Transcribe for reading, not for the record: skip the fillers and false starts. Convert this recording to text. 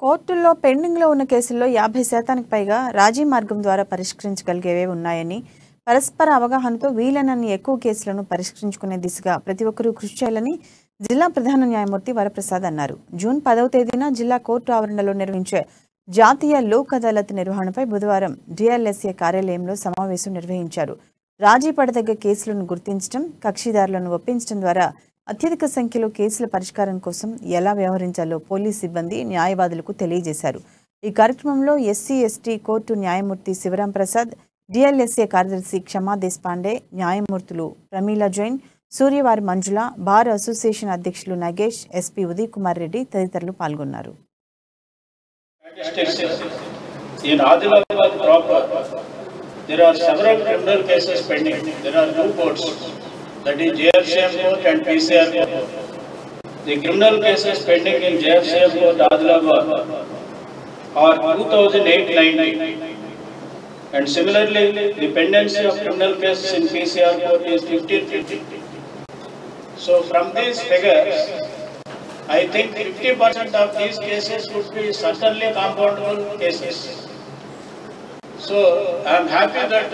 కోర్టుల్లో పెండింగ్లో ఉన్న కేసుల్లో 50% పైగా రాజీ మార్గం ద్వారా పరిష్కరించగలిగేవే ఉన్నాయని, పరస్పర అవగాహనతో వీలైనన్ని ఎక్కువ కేసులను పరిష్కరించుకునే దిశగా ప్రతి ఒక్కరూ కృషి చేయాలని జిల్లా ప్రధాన న్యాయమూర్తి వరప్రసాద్ అన్నారు. జూన్ 10వ తేదీన జిల్లా కోర్టు ఆవరణలో నిర్వహించే జాతీయ లోక్ అదాలత్ నిర్వహణపై బుధవారం డిఎల్ఎస్ఏ కార్యాలయంలో సమావేశం నిర్వహించారు. రాజీ పడదగ్గ కేసులను గుర్తించడం, కక్షిదారులను ఒప్పించడం ద్వారా అత్యధిక సంఖ్యలో కేసుల పరిష్కారం కోసం ఎలా వ్యవహరించాలో పోలీస్ సిబ్బంది న్యాయవాదులకు తెలియజేశారు. ఈ కార్యక్రమంలో ఎస్సీ ఎస్టీ కోర్టు న్యాయమూర్తి శివరాం ప్రసాద్, డిఎల్ఎస్ఏ కార్యదర్శి క్షమా దేశపాండే, న్యాయమూర్తులు ప్రమీలా జైన్, సూర్యవారి మంజుల, బార్ అసోసియేషన్ అధ్యక్షులు నగేష్, ఎస్పీ ఉదయ్ కుమార్ రెడ్డి తదితరులు పాల్గొన్నారు. In Adilabad proper, there are several criminal cases pending. There are two courts, that is JFCM court and PCR court. The criminal cases pending in JFCM court Adilabad are 2008-90, and similarly, the pendency of criminal cases in PCR court is 1550. So from these figures, I think 50% of these cases would be certainly compoundable cases. So I am happy that